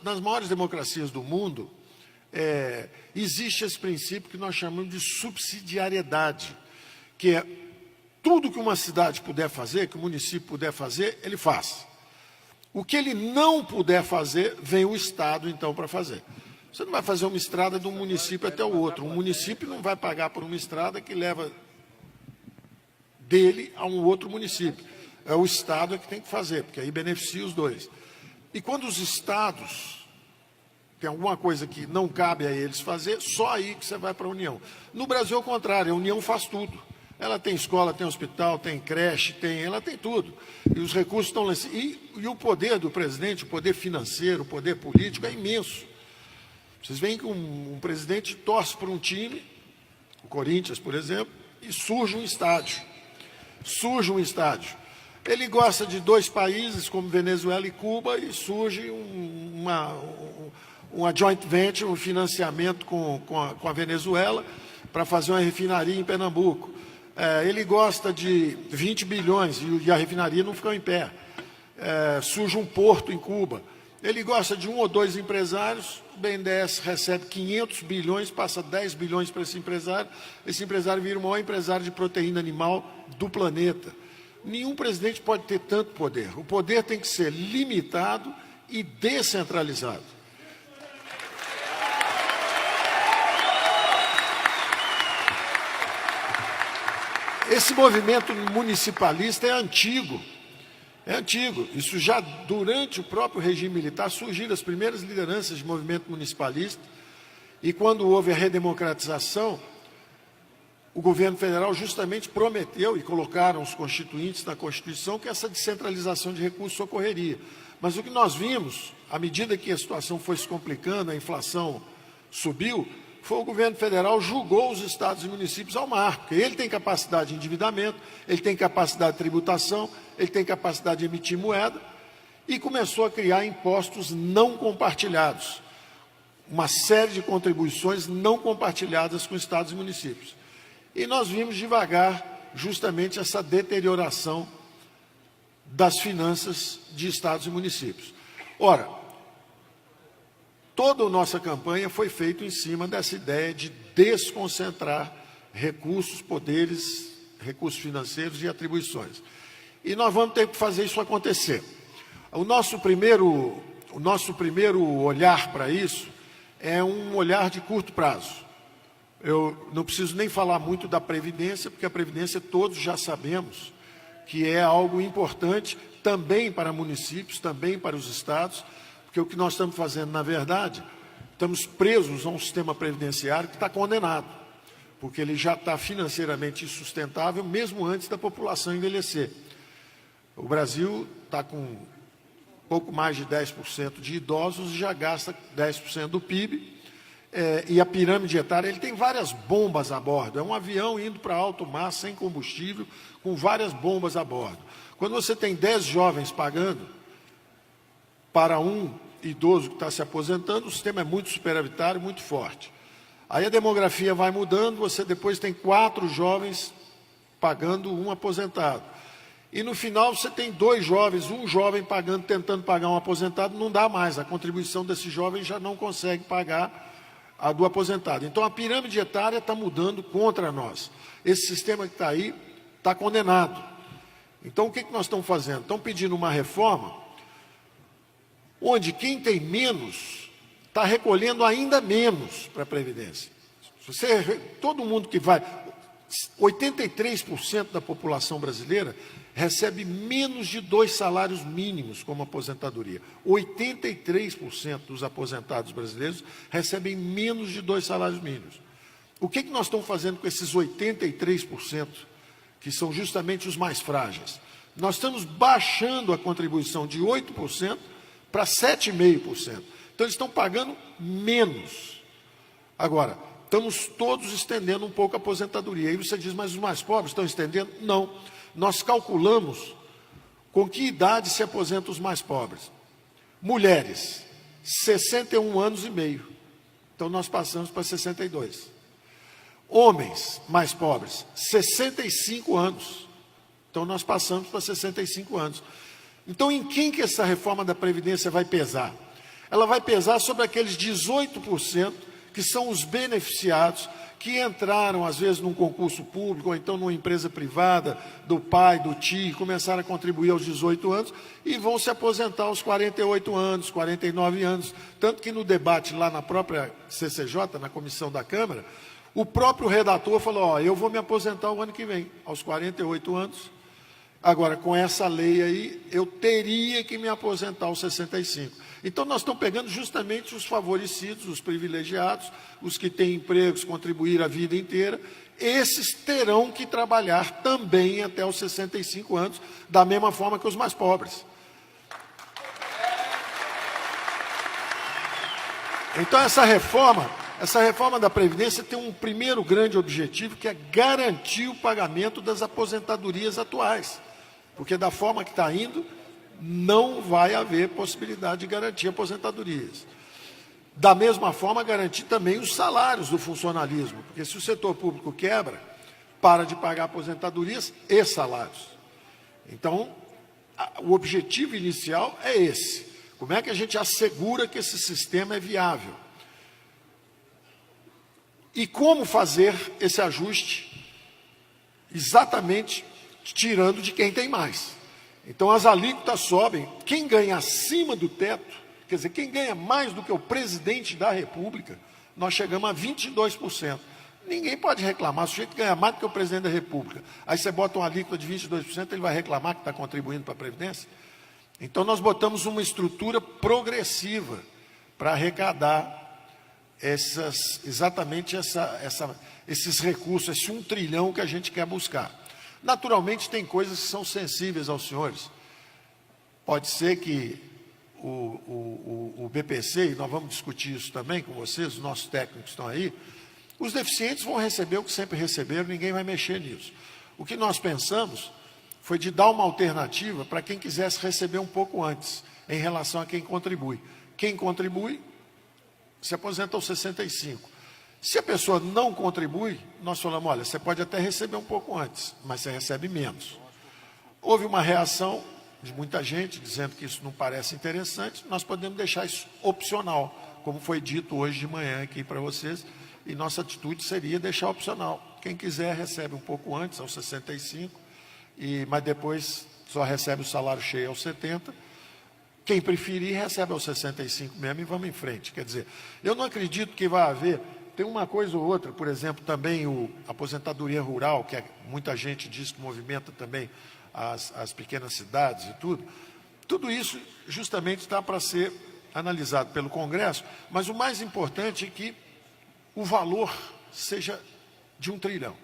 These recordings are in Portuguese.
nas maiores democracias do mundo, existe esse princípio que nós chamamos de subsidiariedade, que é tudo que uma cidade puder fazer, que o município puder fazer, ele faz. O que ele não puder fazer, vem o Estado, então, para fazer. Você não vai fazer uma estrada de um município até o outro. Um município não vai pagar por uma estrada que leva dele a um outro município. É o Estado que tem que fazer, porque aí beneficia os dois. E quando os Estados têm alguma coisa que não cabe a eles fazer, só aí que você vai para a União. No Brasil, é o contrário, a União faz tudo. Ela tem escola, tem hospital, tem creche, ela tem tudo. E os recursos estão lá. E o poder do presidente, o poder financeiro, o poder político é imenso. Vocês veem que um presidente torce por um time, o Corinthians, por exemplo, e surge um estádio. Surge um estádio. Ele gosta de dois países, como Venezuela e Cuba, e surge uma joint venture, um financiamento com a Venezuela, para fazer uma refinaria em Pernambuco. Ele gosta de 20 bilhões e a refinaria não ficou em pé. Surge um porto em Cuba. Ele gosta de um ou dois empresários, o BNDES recebe 500 bilhões, passa 10 bilhões para esse empresário vira o maior empresário de proteína animal do planeta. Nenhum presidente pode ter tanto poder. O poder tem que ser limitado e descentralizado. Esse movimento municipalista é antigo. É antigo. Isso já durante o próprio regime militar surgiram as primeiras lideranças de movimento municipalista. E quando houve a redemocratização, o governo federal justamente prometeu, e colocaram os constituintes na Constituição, que essa descentralização de recursos ocorreria. Mas o que nós vimos, à medida que a situação foi se complicando, a inflação subiu, foi o governo federal julgou os estados e municípios ao mar, porque ele tem capacidade de endividamento, ele tem capacidade de tributação, ele tem capacidade de emitir moeda, e começou a criar impostos não compartilhados, uma série de contribuições não compartilhadas com estados e municípios. E nós vimos devagar justamente essa deterioração das finanças de estados e municípios. Ora, toda a nossa campanha foi feita em cima dessa ideia de desconcentrar recursos, poderes, recursos financeiros e atribuições. E nós vamos ter que fazer isso acontecer. O nosso primeiro olhar para isso é um olhar de curto prazo. Eu não preciso nem falar muito da Previdência, porque a Previdência todos já sabemos que é algo importante também para municípios, também para os estados, porque o que nós estamos fazendo, na verdade, estamos presos a um sistema previdenciário que está condenado, porque ele já está financeiramente insustentável, mesmo antes da população envelhecer. O Brasil está com pouco mais de 10% de idosos e já gasta 10% do PIB, e a pirâmide etária, ele tem várias bombas a bordo, é um avião indo para alto mar, sem combustível, com várias bombas a bordo. Quando você tem 10 jovens pagando para um idoso que está se aposentando, o sistema é muito superavitário, muito forte. Aí a demografia vai mudando, você depois tem 4 jovens pagando um aposentado. E no final você tem 2 jovens, um jovem pagando, tentando pagar um aposentado, não dá mais, a contribuição desse jovem já não consegue pagar a do aposentado. Então a pirâmide etária está mudando contra nós. Esse sistema que está aí está condenado. Então o que nós estamos fazendo? Estamos pedindo uma reforma onde quem tem menos está recolhendo ainda menos para a Previdência. Todo mundo que vai... 83% da população brasileira recebe menos de 2 salários mínimos como aposentadoria. 83% dos aposentados brasileiros recebem menos de 2 salários mínimos. O que nós estamos fazendo com esses 83%, que são justamente os mais frágeis? Nós estamos baixando a contribuição de 8% para 7,5%. Então, eles estão pagando menos. Agora, estamos todos estendendo um pouco a aposentadoria. Aí você diz, mas os mais pobres estão estendendo? Não. Nós calculamos com que idade se aposentam os mais pobres. Mulheres, 61 anos e meio. Então, nós passamos para 62. Homens mais pobres, 65 anos. Então, nós passamos para 65 anos. Então, em quem que essa reforma da Previdência vai pesar? ela vai pesar sobre aqueles 18% que são os beneficiados, que entraram, às vezes, num concurso público, ou então numa empresa privada, do pai, do tio, começaram a contribuir aos 18 anos, e vão se aposentar aos 48 anos, 49 anos. Tanto que no debate lá na própria CCJ, na comissão da Câmara, o próprio redator falou, eu vou me aposentar o ano que vem, aos 48 anos. Agora, com essa lei aí, eu teria que me aposentar aos 65. Então, nós estamos pegando justamente os favorecidos, os privilegiados, os que têm empregos, contribuir a vida inteira. Esses terão que trabalhar também até os 65 anos, da mesma forma que os mais pobres. Então, essa reforma da Previdência tem um primeiro grande objetivo, que é garantir o pagamento das aposentadorias atuais. Porque da forma que está indo, não vai haver possibilidade de garantir aposentadorias. Da mesma forma, garantir também os salários do funcionalismo, porque se o setor público quebra, para de pagar aposentadorias e salários. Então, o objetivo inicial é esse. Como é que a gente assegura que esse sistema é viável? E como fazer esse ajuste exatamente tirando de quem tem mais. Então, as alíquotas sobem. Quem ganha acima do teto, quer dizer, quem ganha mais do que o presidente da República, nós chegamos a 22%. Ninguém pode reclamar. Se o sujeito ganha mais do que o presidente da República, aí você bota uma alíquota de 22%, ele vai reclamar que está contribuindo para a Previdência? Então, nós botamos uma estrutura progressiva para arrecadar exatamente esses recursos, esse 1 trilhão que a gente quer buscar. Naturalmente, tem coisas que são sensíveis aos senhores. Pode ser que o BPC, e nós vamos discutir isso também com vocês, os nossos técnicos estão aí, os deficientes vão receber o que sempre receberam, ninguém vai mexer nisso. O que nós pensamos foi de dar uma alternativa para quem quisesse receber um pouco antes, em relação a quem contribui. Quem contribui se aposenta aos 65. Se a pessoa não contribui, nós falamos, olha, você pode até receber um pouco antes, mas você recebe menos. Houve uma reação de muita gente, dizendo que isso não parece interessante, nós podemos deixar isso opcional, como foi dito hoje de manhã aqui para vocês, e nossa atitude seria deixar opcional. Quem quiser recebe um pouco antes, aos 65, mas depois só recebe o salário cheio aos 70. Quem preferir recebe aos 65 mesmo e vamos em frente. Quer dizer, eu não acredito que vai haver... Tem uma coisa ou outra, por exemplo, também a aposentadoria rural, que muita gente diz que movimenta também as pequenas cidades e tudo. Tudo isso justamente está para ser analisado pelo Congresso, mas o mais importante é que o valor seja de 1 trilhão.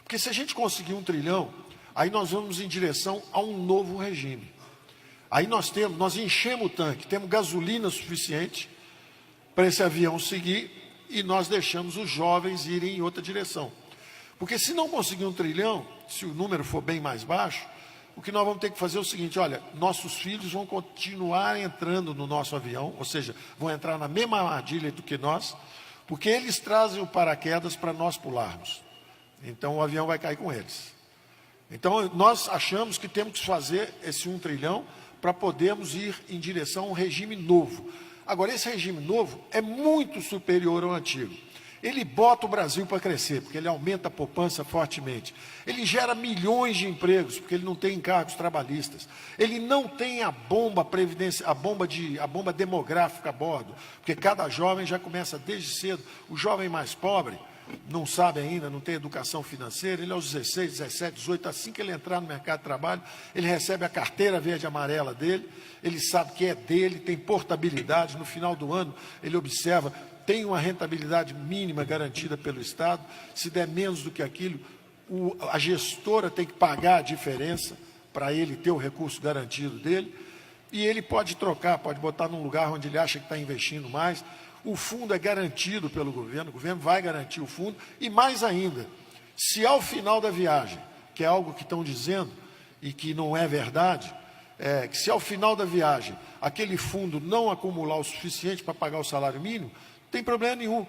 Porque se a gente conseguir 1 trilhão, aí nós vamos em direção a um novo regime. Aí nós enchemos o tanque, temos gasolina suficiente para esse avião seguir, e nós deixamos os jovens irem em outra direção. Porque se não conseguir 1 trilhão, se o número for bem mais baixo, o que nós vamos ter que fazer é o seguinte, olha, nossos filhos vão continuar entrando no nosso avião, ou seja, vão entrar na mesma armadilha do que nós, porque eles trazem o paraquedas para nós pularmos. Então o avião vai cair com eles. Então nós achamos que temos que fazer esse 1 trilhão para podermos ir em direção a um regime novo. Agora, esse regime novo é muito superior ao antigo. Ele bota o Brasil para crescer, porque ele aumenta a poupança fortemente. Ele gera milhões de empregos, porque ele não tem encargos trabalhistas. Ele não tem a bomba demográfica a bordo, porque cada jovem já começa desde cedo. O jovem mais pobre não sabe ainda, não tem educação financeira, ele aos 16, 17, 18, assim que ele entrar no mercado de trabalho, ele recebe a carteira verde e amarela dele, ele sabe que é dele, tem portabilidade, no final do ano ele observa, tem uma rentabilidade mínima garantida pelo Estado, se der menos do que aquilo, a gestora tem que pagar a diferença para ele ter o recurso garantido dele, e ele pode trocar, pode botar num lugar onde ele acha que está investindo mais. O fundo é garantido pelo governo, o governo vai garantir o fundo, e mais ainda, se ao final da viagem, que é algo que estão dizendo e que não é verdade, que se ao final da viagem aquele fundo não acumular o suficiente para pagar o salário mínimo, não tem problema nenhum.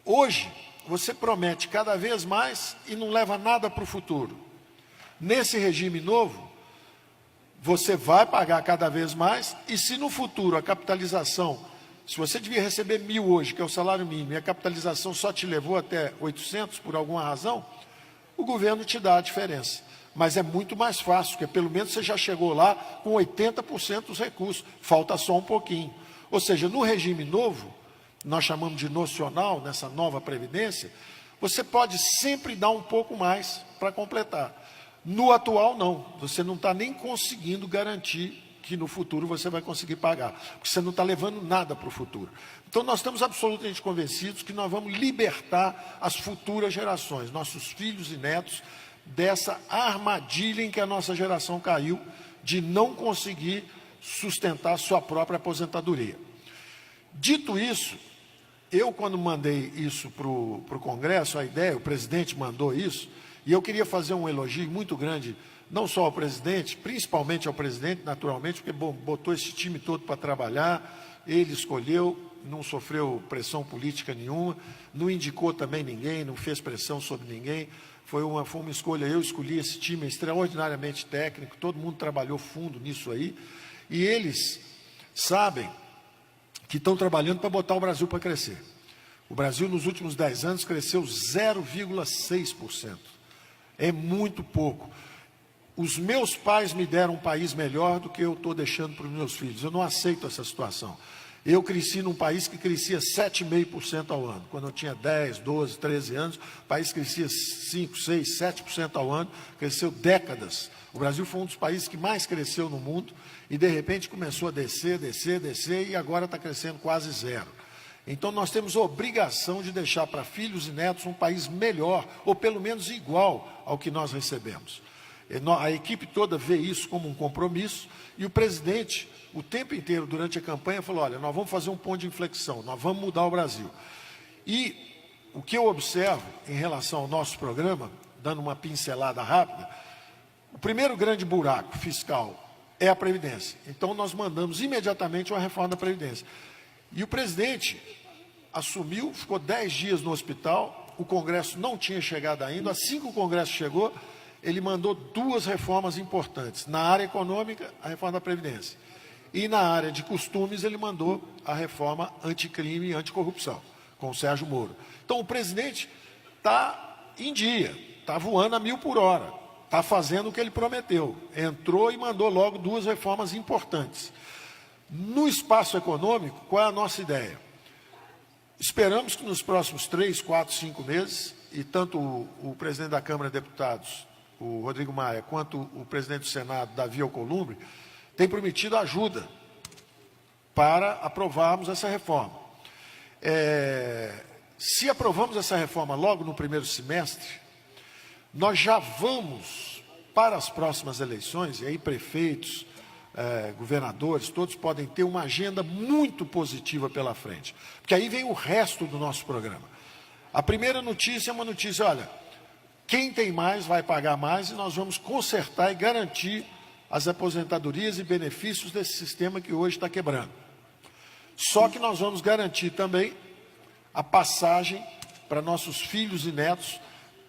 Hoje, você promete cada vez mais e não leva nada para o futuro. Nesse regime novo, você vai pagar cada vez mais, e se no futuro a capitalização Se você devia receber 1.000 hoje, que é o salário mínimo, e a capitalização só te levou até 800 por alguma razão, o governo te dá a diferença. Mas é muito mais fácil, porque pelo menos você já chegou lá com 80% dos recursos, falta só um pouquinho. Ou seja, no regime novo, nós chamamos de nocional, nessa nova previdência, você pode sempre dar um pouco mais para completar. No atual, não. Você não está nem conseguindo garantir que no futuro você vai conseguir pagar, porque você não está levando nada para o futuro. Então, nós estamos absolutamente convencidos que nós vamos libertar as futuras gerações, nossos filhos e netos, dessa armadilha em que a nossa geração caiu, de não conseguir sustentar sua própria aposentadoria. Dito isso, eu, quando mandei isso para o Congresso, a ideia, o presidente mandou isso, e eu queria fazer um elogio muito grande, não só ao presidente, principalmente ao presidente, naturalmente, porque botou esse time todo para trabalhar, ele escolheu, não sofreu pressão política nenhuma, não indicou também ninguém, não fez pressão sobre ninguém, foi uma escolha, eu escolhi esse time extraordinariamente técnico, todo mundo trabalhou fundo nisso aí, e eles sabem que estão trabalhando para botar o Brasil para crescer. O Brasil, nos últimos 10 anos, cresceu 0,6%. É muito pouco. Os meus pais me deram um país melhor do que eu estou deixando para os meus filhos. Eu não aceito essa situação. Eu cresci num país que crescia 7,5% ao ano. Quando eu tinha 10, 12, 13 anos, o país crescia 5, 6, 7% ao ano, cresceu décadas. O Brasil foi um dos países que mais cresceu no mundo e, de repente, começou a descer, e agora está crescendo quase zero. Então, nós temos a obrigação de deixar para filhos e netos um país melhor, ou pelo menos igual ao que nós recebemos. A equipe toda vê isso como um compromisso e o presidente, o tempo inteiro, durante a campanha, falou, olha, nós vamos fazer um ponto de inflexão, nós vamos mudar o Brasil. E o que eu observo em relação ao nosso programa, dando uma pincelada rápida, o primeiro grande buraco fiscal é a Previdência. Então, nós mandamos imediatamente uma reforma da Previdência. E o presidente assumiu, ficou 10 dias no hospital, o Congresso não tinha chegado ainda, assim que o Congresso chegou, ele mandou 2 reformas importantes. Na área econômica, a reforma da Previdência. E na área de costumes, ele mandou a reforma anticrime e anticorrupção, com o Sérgio Moro. Então, o presidente está em dia, está voando a 1.000 por hora, está fazendo o que ele prometeu. Entrou e mandou logo 2 reformas importantes. No espaço econômico, qual é a nossa ideia? Esperamos que nos próximos 3, 4, 5 meses, e tanto o presidente da Câmara de Deputados, o Rodrigo Maia, quanto o presidente do Senado, Davi Alcolumbre, têm prometido ajuda para aprovarmos essa reforma. Se aprovamos essa reforma logo no primeiro semestre, nós já vamos para as próximas eleições, e aí prefeitos, governadores, todos podem ter uma agenda muito positiva pela frente, porque aí vem o resto do nosso programa. A primeira notícia é uma notícia, olha, quem tem mais vai pagar mais e nós vamos consertar e garantir as aposentadorias e benefícios desse sistema que hoje está quebrando. Só que nós vamos garantir também a passagem para nossos filhos e netos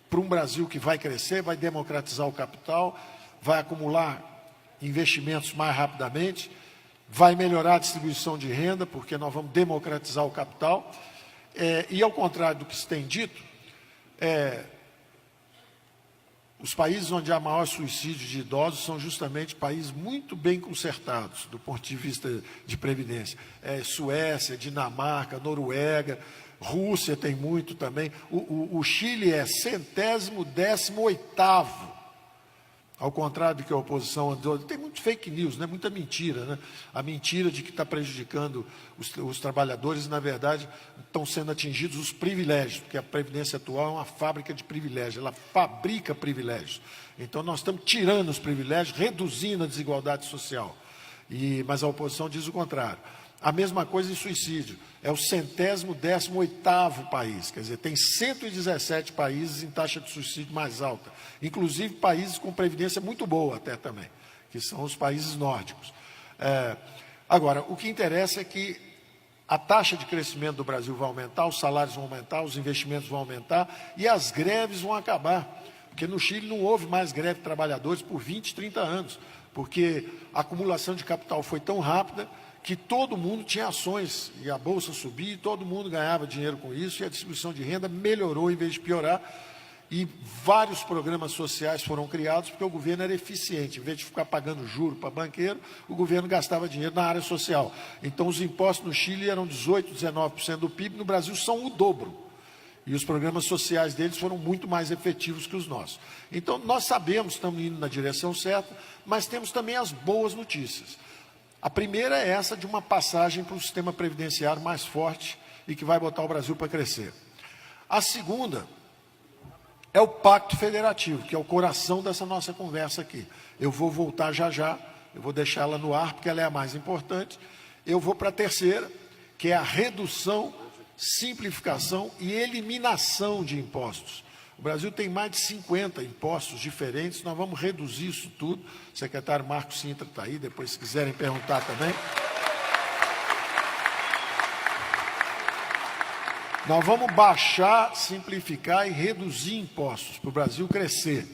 para um Brasil que vai crescer, vai democratizar o capital, vai acumular investimentos mais rapidamente, vai melhorar a distribuição de renda, porque nós vamos democratizar o capital, e ao contrário do que se tem dito, os países onde há maior suicídio de idosos são justamente países muito bem consertados, do ponto de vista de previdência. Suécia, Dinamarca, Noruega, Rússia tem muito também. O Chile é 118º, ao contrário do que a oposição andou. Tem muito fake news, né? Muita mentira, né? A mentira de que está prejudicando os trabalhadores, na verdade, estão sendo atingidos os privilégios, porque a Previdência atual é uma fábrica de privilégios, ela fabrica privilégios. Então, nós estamos tirando os privilégios, reduzindo a desigualdade social. Mas a oposição diz o contrário. A mesma coisa em suicídio. É o 118º país, quer dizer, tem 117 países em taxa de suicídio mais alta, inclusive países com previdência muito boa até também, que são os países nórdicos. Agora, o que interessa é que a taxa de crescimento do Brasil vai aumentar, os salários vão aumentar, os investimentos vão aumentar e as greves vão acabar, porque no Chile não houve mais greve de trabalhadores por 20, 30 anos, porque a acumulação de capital foi tão rápida que todo mundo tinha ações, e a Bolsa subia, e todo mundo ganhava dinheiro com isso, e a distribuição de renda melhorou em vez de piorar, e vários programas sociais foram criados, porque o governo era eficiente. Em vez de ficar pagando juro para banqueiro, o governo gastava dinheiro na área social. Então, os impostos no Chile eram 18%, 19% do PIB, no Brasil são o dobro. E os programas sociais deles foram muito mais efetivos que os nossos. Então, nós sabemos, estamos indo na direção certa, mas temos também as boas notícias. A primeira é essa de uma passagem para um sistema previdenciário mais forte e que vai botar o Brasil para crescer. A segunda é o Pacto Federativo, que é o coração dessa nossa conversa aqui. Eu vou voltar já já, eu vou deixá-la no ar, porque ela é a mais importante. Eu vou para a terceira, que é a redução, simplificação e eliminação de impostos. O Brasil tem mais de 50 impostos diferentes, nós vamos reduzir isso tudo. O secretário Marcos Sintra está aí, depois se quiserem perguntar também. Nós vamos baixar, simplificar e reduzir impostos para o Brasil crescer.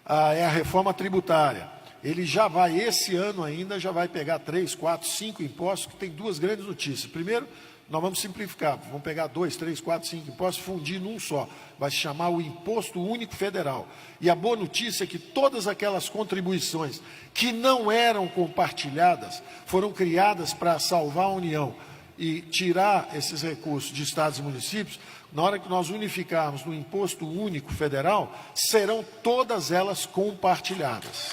É a reforma tributária. Ele já vai, esse ano ainda, já vai pegar 3, 4, 5 impostos, que tem duas grandes notícias. Primeiro, nós vamos simplificar, vamos pegar 2, 3, 4, 5 impostos, fundir num só. Vai se chamar o Imposto Único Federal. E a boa notícia é que todas aquelas contribuições que não eram compartilhadas foram criadas para salvar a União e tirar esses recursos de estados e municípios. Na hora que nós unificarmos no Imposto Único Federal, serão todas elas compartilhadas.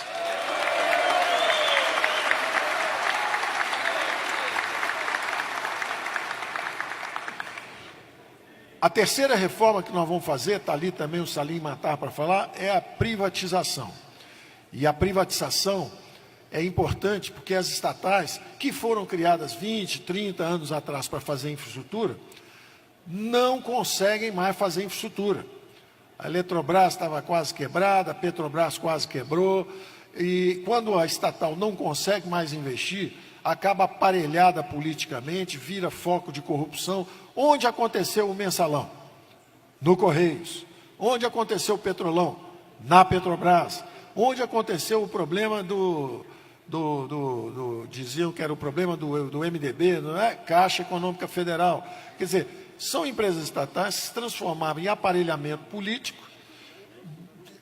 A terceira reforma que nós vamos fazer, está ali também o Salim Matar para falar, é a privatização. E a privatização é importante porque as estatais, que foram criadas 20, 30 anos atrás para fazer infraestrutura, não conseguem mais fazer infraestrutura. A Eletrobras estava quase quebrada, a Petrobras quase quebrou, e quando a estatal não consegue mais investir, acaba aparelhada politicamente, vira foco de corrupção. Onde aconteceu o mensalão? No Correios. Onde aconteceu o Petrolão? Na Petrobras. Onde aconteceu o problema diziam que era o problema do MDB, não é? Caixa Econômica Federal. Quer dizer, são empresas estatais que se transformaram em aparelhamento político,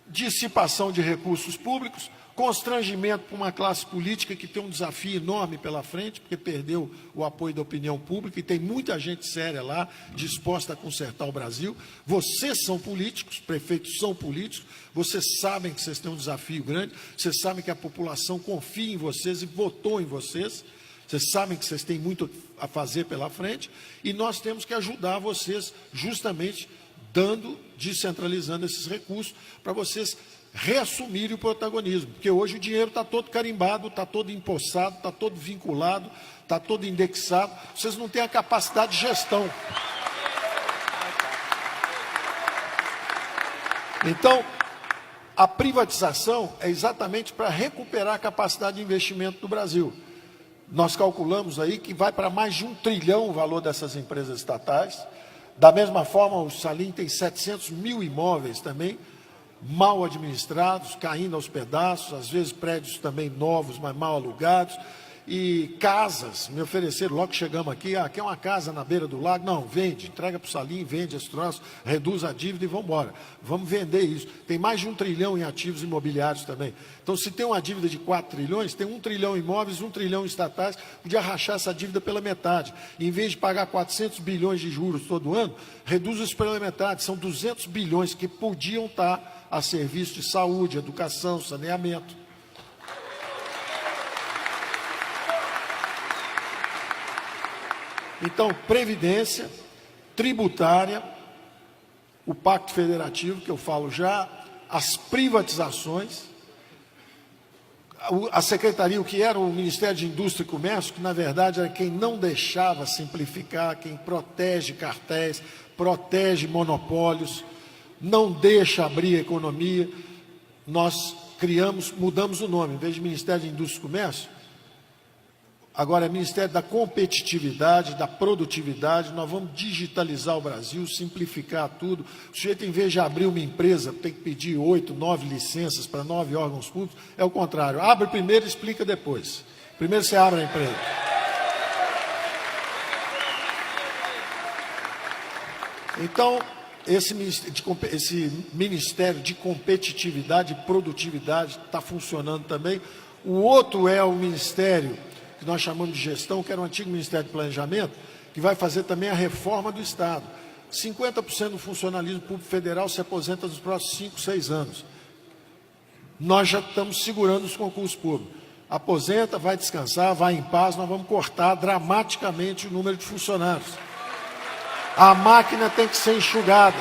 dissipação de recursos públicos, constrangimento para uma classe política que tem um desafio enorme pela frente, porque perdeu o apoio da opinião pública e tem muita gente séria lá, disposta a consertar o Brasil. Vocês são políticos, prefeitos são políticos, vocês sabem que vocês têm um desafio grande, vocês sabem que a população confia em vocês e votou em vocês, vocês sabem que vocês têm muito a fazer pela frente, e nós temos que ajudar vocês justamente descentralizando esses recursos para vocês reassumirem o protagonismo, porque hoje o dinheiro está todo carimbado, está todo empossado, está todo vinculado, está todo indexado, vocês não têm a capacidade de gestão. Então, a privatização é exatamente para recuperar a capacidade de investimento do Brasil. Nós calculamos aí que vai para mais de 1 trilhão o valor dessas empresas estatais. Da mesma forma, o Salim tem 700 mil imóveis também, mal administrados, caindo aos pedaços, às vezes prédios também novos, mas mal alugados, e casas, me ofereceram, logo que chegamos aqui, aqui é uma casa na beira do lago, não, vende, entrega para o Salim, vende esse troço, reduz a dívida e vamos embora, vamos vender isso. Tem mais de 1 trilhão em ativos imobiliários também. Então, se tem uma dívida de 4 trilhões, tem 1 trilhão em imóveis, 1 trilhão em estatais, podia rachar essa dívida pela metade. Em vez de pagar 400 bilhões de juros todo ano, reduz isso pela metade, são 200 bilhões que podiam estar a serviço de saúde, educação, saneamento. Então, previdência, tributária, o Pacto Federativo, que eu falo já, as privatizações, a Secretaria, o que era o Ministério de Indústria e Comércio, que na verdade era quem não deixava simplificar, quem protege cartéis, protege monopólios, não deixa abrir a economia. Nós mudamos o nome, em vez de Ministério de Indústria e Comércio, agora é Ministério da Competitividade, da Produtividade. Nós vamos digitalizar o Brasil, simplificar tudo. O sujeito, em vez de abrir uma empresa, tem que pedir 8, 9 licenças para 9 órgãos públicos, é o contrário. Abre primeiro e explica depois. Primeiro você abre a empresa. Então, esse Ministério de Competitividade e Produtividade está funcionando também. O outro é o Ministério que nós chamamos de Gestão, que era o antigo Ministério de Planejamento, que vai fazer também a reforma do Estado. 50% do funcionalismo público federal se aposenta nos próximos 5, 6 anos. Nós já estamos segurando os concursos públicos. Aposenta, vai descansar, vai em paz, nós vamos cortar dramaticamente o número de funcionários. A máquina tem que ser enxugada,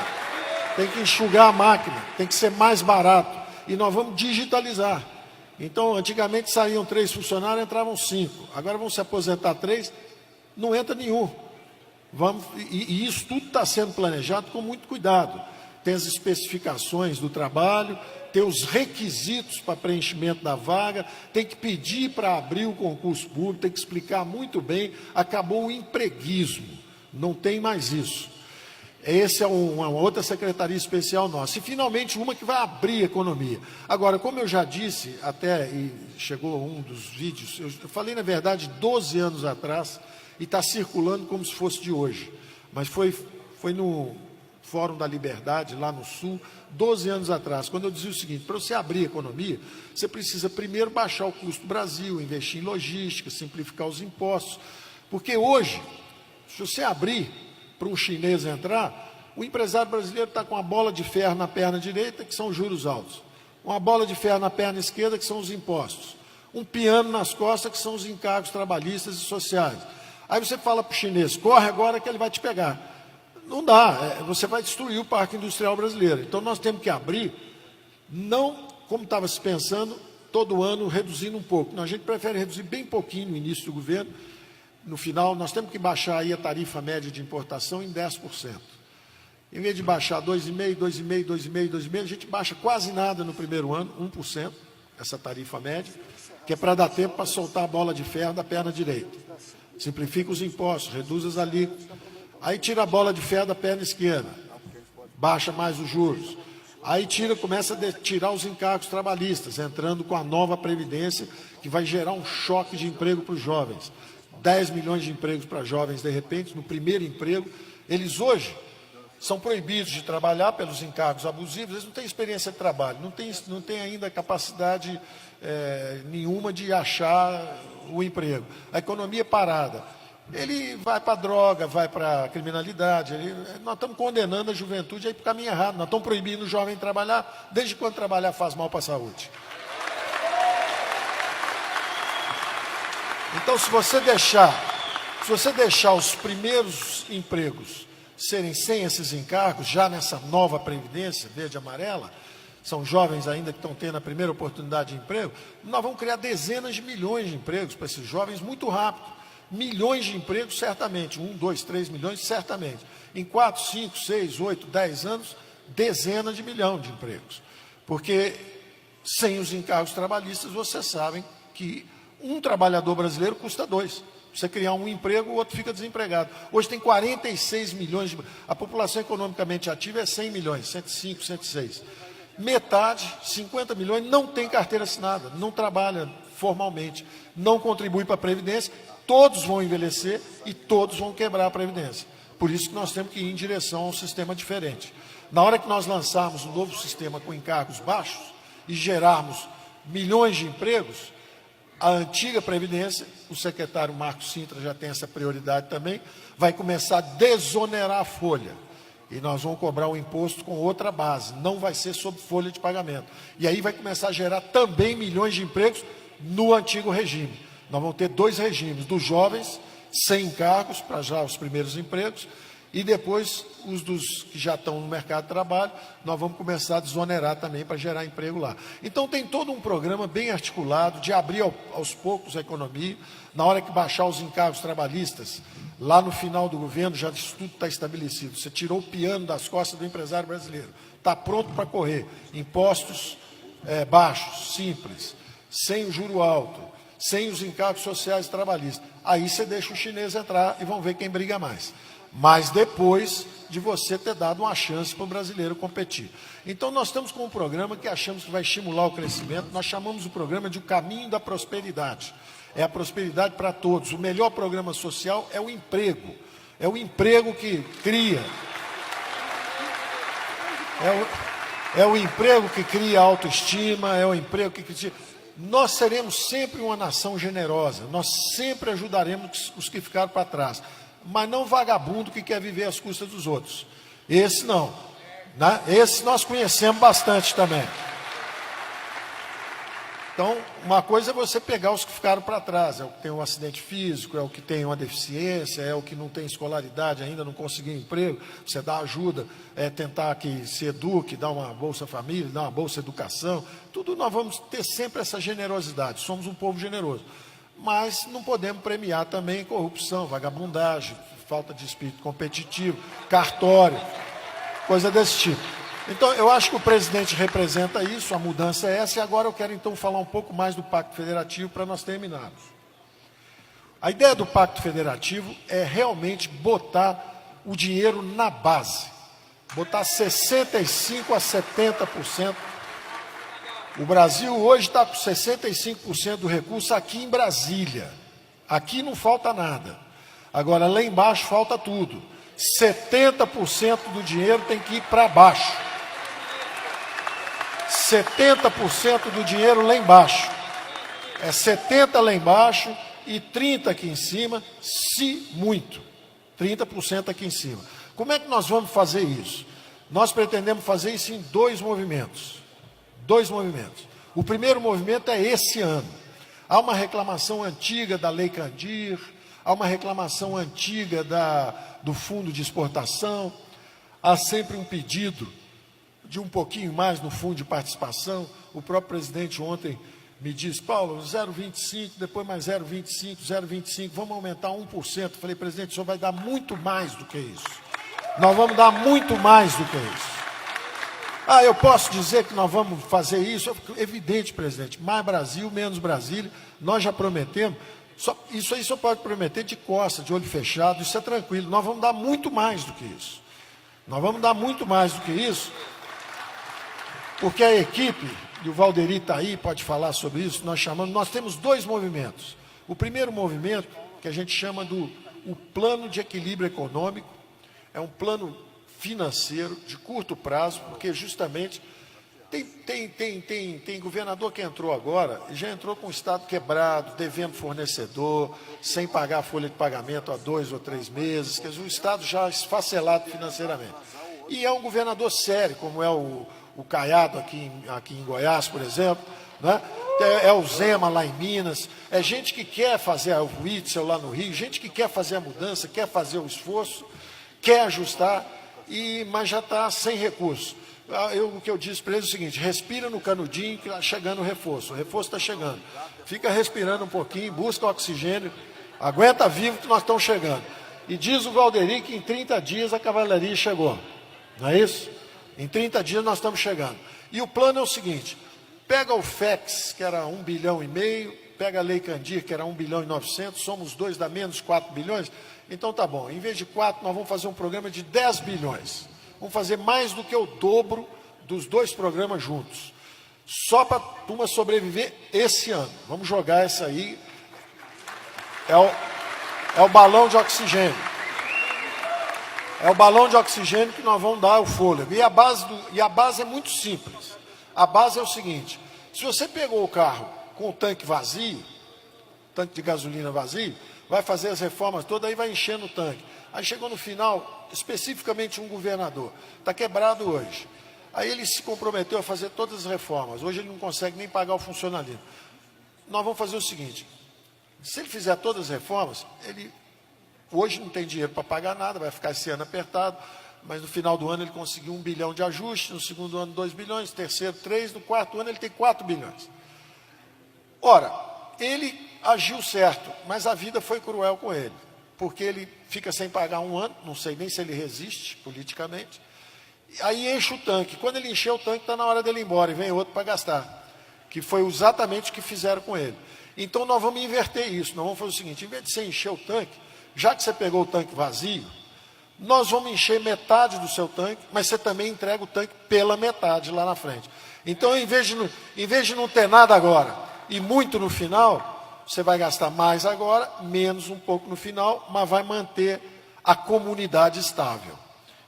tem que enxugar a máquina, tem que ser mais barato. E nós vamos digitalizar. Então, antigamente saíam 3 funcionários, entravam 5. Agora vão se aposentar 3, não entra nenhum. E isso tudo está sendo planejado com muito cuidado. Tem as especificações do trabalho, tem os requisitos para preenchimento da vaga, tem que pedir para abrir o concurso público, tem que explicar muito bem. Acabou o empreguismo, não tem mais isso. Essa é uma outra secretaria especial nossa. E, finalmente, uma que vai abrir a economia. Agora, como eu já disse, até e chegou um dos vídeos, eu falei, na verdade, 12 anos atrás, e está circulando como se fosse de hoje. Mas foi no Fórum da Liberdade, lá no Sul, 12 anos atrás, quando eu dizia o seguinte: para você abrir a economia, você precisa primeiro baixar o custo do Brasil, investir em logística, simplificar os impostos. Porque hoje, se você abrir para um chinês entrar, o empresário brasileiro está com uma bola de ferro na perna direita, que são os juros altos, uma bola de ferro na perna esquerda, que são os impostos, um piano nas costas, que são os encargos trabalhistas e sociais. Aí você fala para o chinês: corre agora que ele vai te pegar. Não dá, você vai destruir o parque industrial brasileiro. Então nós temos que abrir, não como estava se pensando, todo ano reduzindo um pouco. Não, a gente prefere reduzir bem pouquinho no início do governo. No final, nós temos que baixar aí a tarifa média de importação em 10%. Em vez de baixar 2,5%, 2,5%, 2,5%, 2,5%, a gente baixa quase nada no primeiro ano, 1%, essa tarifa média, que é para dar tempo para soltar a bola de ferro da perna direita. Simplifica os impostos, reduz as alíquotas. Aí tira a bola de ferro da perna esquerda, baixa mais os juros. Aí começa a tirar os encargos trabalhistas, entrando com a nova Previdência, que vai gerar um choque de emprego para os jovens. 10 milhões de empregos para jovens, de repente, no primeiro emprego. Eles hoje são proibidos de trabalhar pelos encargos abusivos, eles não têm experiência de trabalho, não têm ainda capacidade nenhuma de achar o emprego. A economia é parada. Ele vai para a droga, vai para a criminalidade. Nós estamos condenando a juventude aí para o caminho errado. Nós estamos proibindo o jovem trabalhar, desde quando trabalhar faz mal para a saúde. Então, se você deixar os primeiros empregos serem sem esses encargos, já nessa nova Previdência verde e amarela, são jovens ainda que estão tendo a primeira oportunidade de emprego, nós vamos criar dezenas de milhões de empregos para esses jovens muito rápido. Milhões de empregos, certamente. 1, 2, 3 milhões, certamente. Em 4, 5, 6, 8, 10 anos, dezenas de milhões de empregos. Porque sem os encargos trabalhistas, vocês sabem que um trabalhador brasileiro custa 2. Você criar um emprego, o outro fica desempregado. Hoje tem 46 milhões de... A população economicamente ativa é 100 milhões, 105, 106. Metade, 50 milhões, não tem carteira assinada, não trabalha formalmente, não contribui para a Previdência. Todos vão envelhecer e todos vão quebrar a Previdência. Por isso que nós temos que ir em direção a um sistema diferente. Na hora que nós lançarmos um novo sistema com encargos baixos e gerarmos milhões de empregos, a antiga Previdência, o secretário Marcos Sintra já tem essa prioridade também, vai começar a desonerar a folha. E nós vamos cobrar o imposto com outra base, não vai ser sob folha de pagamento. E aí vai começar a gerar também milhões de empregos no antigo regime. Nós vamos ter 2 regimes, dos jovens, sem encargos, para já os primeiros empregos, e depois os dos que já estão no mercado de trabalho, nós vamos começar a desonerar também para gerar emprego lá. Então tem todo um programa bem articulado de abrir aos poucos a economia. Na hora que baixar os encargos trabalhistas, lá no final do governo, já isso tudo está estabelecido. Você tirou o piano das costas do empresário brasileiro, está pronto para correr. Impostos baixos, simples, sem o juro alto, sem os encargos sociais e trabalhistas. Aí você deixa o chinês entrar e vão ver quem briga mais. Mas depois de você ter dado uma chance para o brasileiro competir. Então nós estamos com um programa que achamos que vai estimular o crescimento. Nós chamamos o programa de o caminho da prosperidade. É a prosperidade para todos. O melhor programa social é o emprego. É o emprego que cria. É o emprego que cria autoestima, é o emprego que cria... Nós seremos sempre uma nação generosa, nós sempre ajudaremos os que ficaram para trás, mas não vagabundo que quer viver às custas dos outros. Esse não, né? Esse nós conhecemos bastante também. Então, uma coisa é você pegar os que ficaram para trás, é o que tem um acidente físico, é o que tem uma deficiência, é o que não tem escolaridade ainda, não conseguiu emprego, você dá ajuda, tentar que se eduque, dar uma Bolsa Família, dar uma Bolsa Educação, tudo nós vamos ter sempre essa generosidade, somos um povo generoso. Mas não podemos premiar também corrupção, vagabundagem, falta de espírito competitivo, cartório, coisa desse tipo. Então, eu acho que o presidente representa isso, a mudança é essa, e agora eu quero então falar um pouco mais do Pacto Federativo para nós terminarmos. A ideia do Pacto Federativo é realmente botar o dinheiro na base, botar 65% a 70%. O Brasil hoje está com 65% do recurso aqui em Brasília. Aqui não falta nada. Agora, lá embaixo falta tudo. 70% do dinheiro tem que ir para baixo. 70% do dinheiro lá embaixo. É 70% lá embaixo e 30% aqui em cima, se muito. 30% aqui em cima. Como é que nós vamos fazer isso? Nós pretendemos fazer isso em dois movimentos. Dois movimentos. O primeiro movimento é esse ano. Há uma reclamação antiga da Lei Candir, há uma reclamação antiga do Fundo de Exportação, há sempre um pedido de um pouquinho mais no fundo de participação. O próprio presidente ontem me disse, Paulo, 0,25, depois mais 0,25, 0,25, vamos aumentar 1%. Eu falei, presidente, o senhor vai dar muito mais do que isso. Nós vamos dar muito mais do que isso. Ah, eu posso dizer que nós vamos fazer isso? Evidente, presidente, mais Brasil, menos Brasília, nós já prometemos. Isso aí só pode prometer de costas, de olho fechado, isso é tranquilo. Nós vamos dar muito mais do que isso. Nós vamos dar muito mais do que isso, porque a equipe, e o Valderi está aí, pode falar sobre isso, nós temos dois movimentos. O primeiro movimento, que a gente chama o plano de equilíbrio econômico, é um plano financeiro de curto prazo, porque justamente tem governador que entrou agora, e já entrou com o Estado quebrado, devendo fornecedor, sem pagar a folha de pagamento há 2 ou 3 meses, quer dizer, o Estado já esfacelado financeiramente. E é um governador sério, como é o Caiado aqui em Goiás, por exemplo, né? É o Zema lá em Minas, é gente que quer fazer o Witzel lá no Rio, gente que quer fazer a mudança, quer fazer o esforço, quer ajustar, mas já está sem recurso. O que eu disse para eles é o seguinte, respira no canudinho que está chegando o reforço está chegando. Fica respirando um pouquinho, busca oxigênio, aguenta vivo que nós estamos chegando. E diz o Valderi que em 30 dias a cavalaria chegou, não é isso? Em 30 dias nós estamos chegando. E o plano é o seguinte, pega o FEX, que era 1,5 bilhão, pega a Lei Candir, que era 1,9 bilhão, somos dois, dá menos 4 bilhões, então tá bom, em vez de 4, nós vamos fazer um programa de 10 bilhões. Vamos fazer mais do que o dobro dos dois programas juntos. Só para a turma sobreviver esse ano. Vamos jogar essa aí. É o balão de oxigênio. É o balão de oxigênio que nós vamos dar o fôlego. E a base é muito simples. A base é o seguinte, se você pegou o carro com o tanque vazio, tanque de gasolina vazio, vai fazer as reformas todas, aí vai enchendo o tanque. Aí chegou no final, especificamente um governador, está quebrado hoje. Aí ele se comprometeu a fazer todas as reformas, hoje ele não consegue nem pagar o funcionalismo. Nós vamos fazer o seguinte, se ele fizer todas as reformas, ele hoje não tem dinheiro para pagar nada, vai ficar esse ano apertado, mas no final do ano ele conseguiu 1 bilhão de ajuste, no segundo ano 2 bilhões, terceiro 3, no quarto ano ele tem 4 bilhões. Ora, ele agiu certo, mas a vida foi cruel com ele, porque ele fica sem pagar um ano, não sei nem se ele resiste politicamente, aí enche o tanque. Quando ele encher o tanque, está na hora dele ir embora, e vem outro para gastar, que foi exatamente o que fizeram com ele. Então nós vamos inverter isso, nós vamos fazer o seguinte, em vez de você encher o tanque, já que você pegou o tanque vazio, nós vamos encher metade do seu tanque, mas você também entrega o tanque pela metade lá na frente. Então, em vez de não ter nada agora e muito no final, você vai gastar mais agora, menos um pouco no final, mas vai manter a comunidade estável.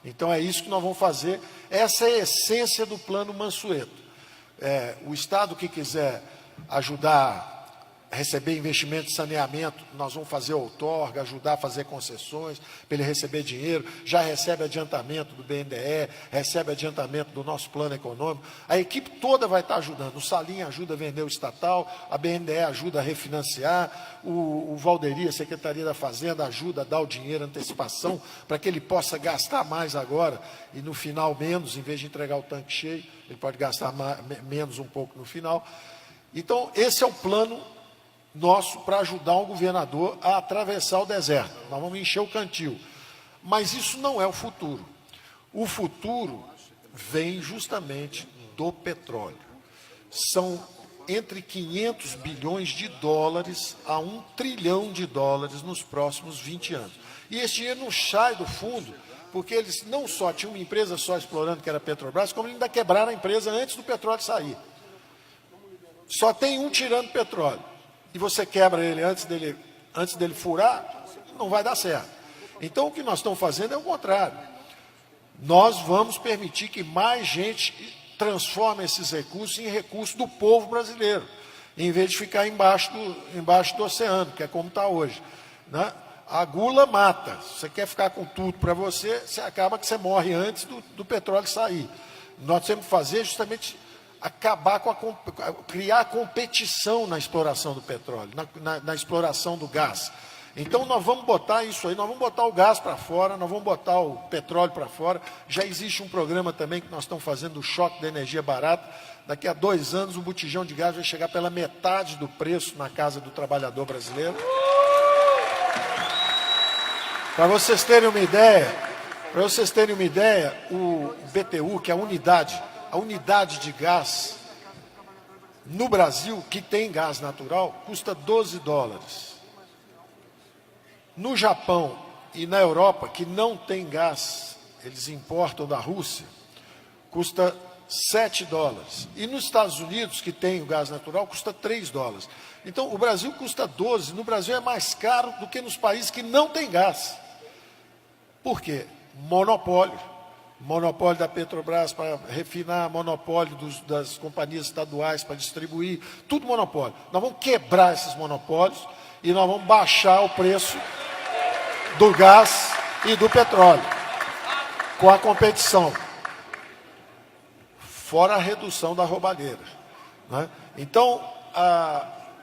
Então é isso que nós vamos fazer, essa é a essência do plano Mansueto. O Estado que quiser ajudar a receber investimento de saneamento, nós vamos fazer outorga, ajudar a fazer concessões, para ele receber dinheiro, já recebe adiantamento do BNDE, recebe adiantamento do nosso plano econômico, a equipe toda vai estar ajudando, o Salim ajuda a vender o estatal, a BNDE ajuda a refinanciar, o Valderi, a Secretaria da Fazenda, ajuda a dar o dinheiro, antecipação, para que ele possa gastar mais agora, e no final menos, em vez de entregar o tanque cheio, ele pode gastar menos um pouco no final. Então, esse é o plano nosso para ajudar um governador a atravessar o deserto. Nós vamos encher o cantil. Mas isso não é o futuro. O futuro vem justamente do petróleo. São entre 500 bilhões de dólares a 1 trilhão de dólares nos próximos 20 anos. E esse dinheiro não sai do fundo, porque eles não só tinham uma empresa só explorando, que era a Petrobras, como ainda quebraram a empresa antes do petróleo sair. Só tem um tirando petróleo. E você quebra ele antes dele furar, não vai dar certo. Então, o que nós estamos fazendo é o contrário. Nós vamos permitir que mais gente transforme esses recursos em recursos do povo brasileiro, em vez de ficar embaixo do oceano, que é como está hoje, né? A gula mata. Se você quer ficar com tudo para você, acaba que você morre antes do petróleo sair. Nós temos que fazer justamente acabar criar competição na exploração do petróleo, na exploração do gás. Então nós vamos botar isso aí, nós vamos botar o gás para fora, nós vamos botar o petróleo para fora. Já existe um programa também que nós estamos fazendo do choque da energia barata. Daqui a 2 anos o botijão de gás vai chegar pela metade do preço na casa do trabalhador brasileiro. Para vocês terem uma ideia, o BTU, que é a unidade de gás no Brasil, que tem gás natural, custa 12 dólares. No Japão e na Europa, que não tem gás, eles importam da Rússia, custa 7 dólares. E nos Estados Unidos, que tem o gás natural, custa 3 dólares. Então, o Brasil custa 12. No Brasil é mais caro do que nos países que não tem gás. Por quê? Monopólio. Monopólio da Petrobras para refinar, monopólio das companhias estaduais para distribuir, tudo monopólio. Nós vamos quebrar esses monopólios e nós vamos baixar o preço do gás e do petróleo, com a competição, fora a redução da roubalheira, né? Então,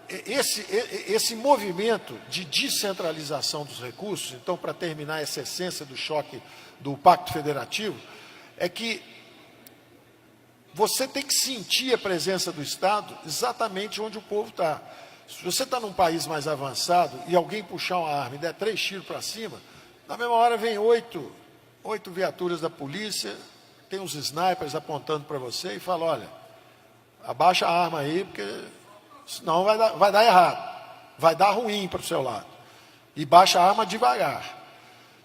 esse movimento de descentralização dos recursos, então, para terminar essa essência do choque do Pacto Federativo, é que você tem que sentir a presença do Estado exatamente onde o povo está. Se você está num país mais avançado e alguém puxar uma arma e der 3 tiros para cima, na mesma hora vem 8 viaturas da polícia, tem uns snipers apontando para você e fala: olha, abaixa a arma aí, porque senão vai dar errado, vai dar ruim para o seu lado. E baixa a arma devagar.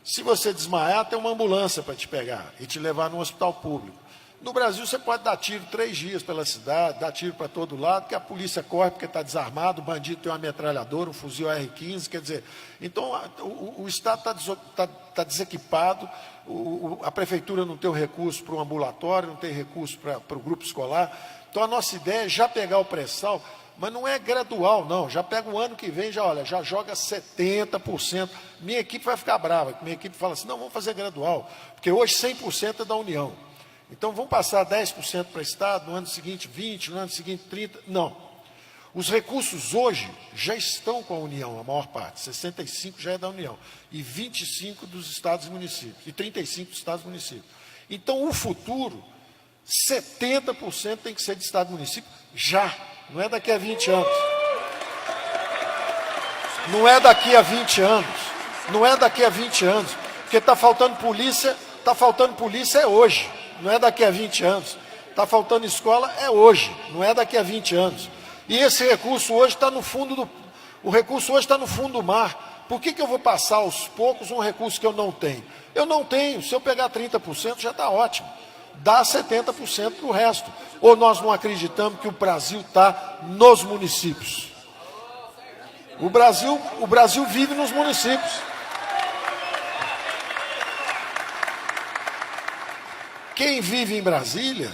Se você desmaiar, tem uma ambulância para te pegar e te levar num hospital público. No Brasil, você pode dar tiro 3 dias pela cidade, dar tiro para todo lado, que a polícia corre porque está desarmado, o bandido tem uma metralhadora, um fuzil R15, quer dizer... Então, o Estado está desequipado, a prefeitura não tem o recurso para o ambulatório, não tem recurso para o grupo escolar. Então, a nossa ideia é já pegar o pré-sal, mas não é gradual, não. Já pega o ano que vem, já joga 70%. Minha equipe vai ficar brava. Minha equipe fala assim: não, vamos fazer gradual, porque hoje 100% é da União. Então, vamos passar 10% para o Estado, no ano seguinte 20%, no ano seguinte 30%. Não. Os recursos hoje já estão com a União, a maior parte. 65% já é da União. E 25% dos estados e municípios. E 35% dos estados e municípios. Então, o futuro, 70% tem que ser de estado e município já. Não é daqui a 20 anos. Não é daqui a 20 anos. Não é daqui a 20 anos. Porque está faltando polícia é hoje. Não é daqui a 20 anos. Está faltando escola é hoje. Não é daqui a 20 anos. E esse recurso hoje está no fundo do... O recurso hoje está no fundo do mar. Por que eu vou passar aos poucos um recurso que eu não tenho? Eu não tenho. Se eu pegar 30% já está ótimo. Dá 70% para o resto. Ou nós não acreditamos que o Brasil está nos municípios? O Brasil vive nos municípios. Quem vive em Brasília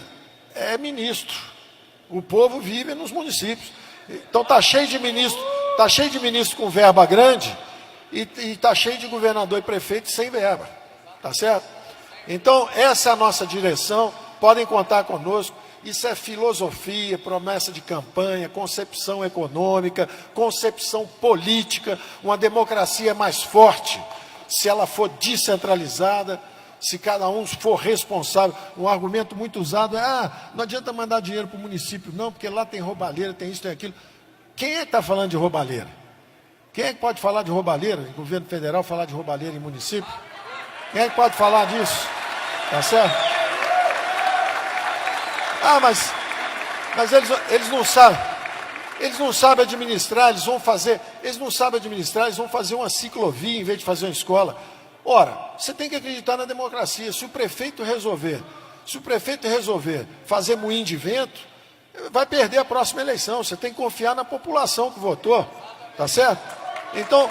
é ministro. O povo vive nos municípios. Então está cheio de ministro com verba grande e está cheio de governador e prefeito sem verba. Tá certo? Então, essa é a nossa direção. Podem contar conosco. Isso é filosofia, promessa de campanha, concepção econômica, concepção política. Uma democracia mais forte se ela for descentralizada, se cada um for responsável. Um argumento muito usado é: não adianta mandar dinheiro para o município, não, porque lá tem roubalheira, tem isso, tem aquilo. Quem é que está falando de roubalheira? Quem é que pode falar de roubalheira em governo federal, falar de roubalheira em município? Quem é que pode falar disso? Tá certo? Mas eles não sabem. Eles não sabem administrar, eles vão fazer uma ciclovia em vez de fazer uma escola. Ora, você tem que acreditar na democracia. Se o prefeito resolver fazer moinho de vento, vai perder a próxima eleição. Você tem que confiar na população que votou, tá certo? Então,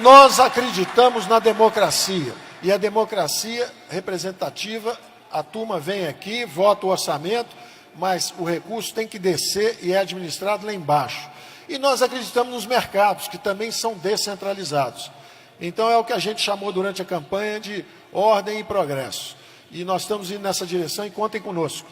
nós acreditamos na democracia, e a democracia representativa, a turma vem aqui, vota o orçamento, mas o recurso tem que descer e é administrado lá embaixo. E nós acreditamos nos mercados, que também são descentralizados. Então é o que a gente chamou durante a campanha de ordem e progresso. E nós estamos indo nessa direção e contem conosco.